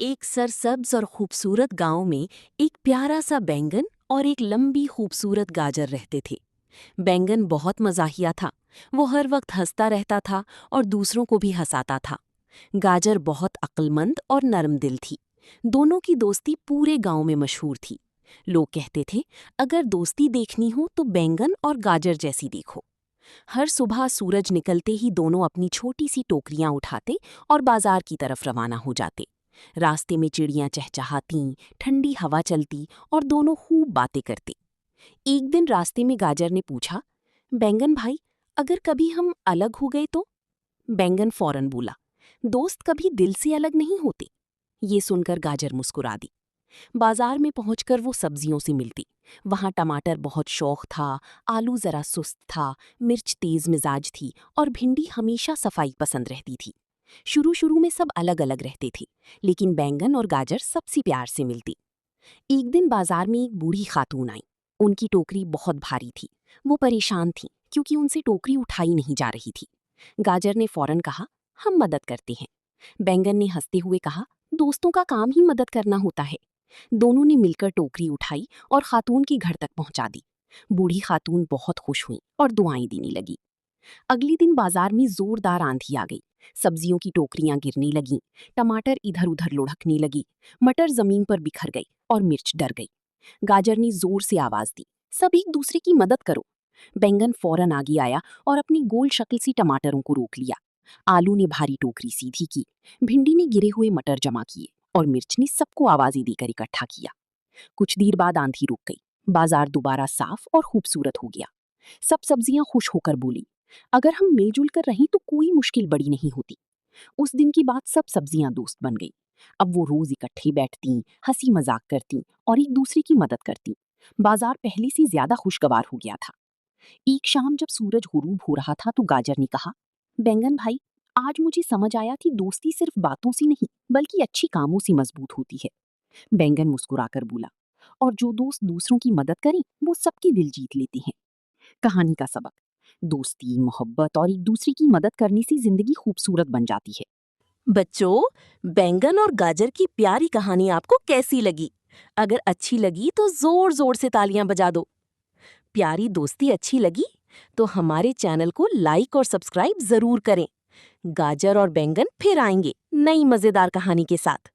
एक सरसब्ज और खूबसूरत गांव में एक प्यारा सा बैंगन और एक लंबी खूबसूरत गाजर रहते थे। बैंगन बहुत मजाहिया था। वो हर वक्त हंसता रहता था और दूसरों को भी हंसाता था। गाजर बहुत अक्लमंद और नरम दिल थी। दोनों की दोस्ती पूरे गांव में मशहूर थी। लोग कहते थे, अगर दोस्ती देखनी हो तो बैंगन और गाजर जैसी देखो। हर सुबह सूरज निकलते ही दोनों अपनी छोटी सी टोकरियां उठाते और बाजार की तरफ रवाना हो जाते। रास्ते में चिड़ियां चहचहातीं, ठंडी हवा चलती और दोनों खूब बातें करते। एक दिन रास्ते में गाजर ने पूछा, बैंगन भाई, अगर कभी हम अलग हो गए तो? बैंगन फौरन बोला, दोस्त कभी दिल से अलग नहीं होते। ये सुनकर गाजर मुस्कुरा दी। बाजार में पहुंचकर वो सब्जियों से मिलती। वहां टमाटर बहुत शौक था, आलू जरा सुस्त था, मिर्च तेज मिजाज थी और भिंडी हमेशा सफाई पसंद रहती थी। शुरू शुरू में सब अलग अलग रहते थे, लेकिन बैंगन और गाजर सबसे प्यार से मिलती। एक दिन बाजार में एक बूढ़ी खातून आई। उनकी टोकरी बहुत भारी थी। वो परेशान थी क्योंकि उनसे टोकरी उठाई नहीं जा रही थी। गाजर ने फौरन कहा, हम मदद करते हैं। बैंगन ने हंसते हुए कहा, दोस्तों का काम ही मदद करना होता है। दोनों ने मिलकर टोकरी उठाई और खातून के घर तक पहुंचा दी। बूढ़ी खातून बहुत खुश हुई और दुआएं देने लगी। अगले दिन बाजार में जोरदार आंधी आ गई। सब्जियों की टोकरियां गिरने लगीं, टमाटर इधर उधर लुढ़कने लगी, मटर जमीन पर बिखर गई और मिर्च डर गई। गाजर ने जोर से आवाज दी, सब एक दूसरे की मदद करो। बैंगन फौरन आगे आया और अपनी गोल शक्ल से टमाटरों को रोक लिया। आलू ने भारी टोकरी सीधी की, भिंडी ने गिरे हुए मटर जमा किए और मिर्च ने सबको आवाजें देकर इकट्ठा किया। कुछ देर बाद आंधी रुक गई। बाजार दोबारा साफ और खूबसूरत हो गया। सब सब्जियां खुश होकर बोली, अगर हम मिलजुल कर रहें तो कोई मुश्किल बड़ी नहीं होती। उस दिन के बाद सब सब्जियां दोस्त बन गई। अब वो रोज इकट्ठे बैठती, हंसी मजाक करती और एक दूसरे की मदद करती। बाजार पहले से ज्यादा खुशगवार हो गया था। एक शाम जब सूरज गुरूब हो रहा था तो गाजर ने कहा, बैंगन भाई, आज मुझे समझ आया कि दोस्ती सिर्फ बातों से नहीं बल्कि अच्छी कामों से मजबूत होती है। बैंगन मुस्कुराकर बोला, और जो दोस्त दूसरों की मदद करें वो सबकी दिल जीत लेते हैं। कहानी का सबक, दोस्ती, मोहब्बत और एक दूसरे की मदद करने से जिंदगी खूबसूरत बन जाती है। बच्चों, बैंगन और गाजर की प्यारी कहानी आपको कैसी लगी? अगर अच्छी लगी तो जोर जोर से तालियां बजा दो। प्यारी दोस्ती अच्छी लगी तो हमारे चैनल को लाइक और सब्सक्राइब जरूर करें। गाजर और बैंगन फिर आएंगे नई मजेदार कहानी के साथ।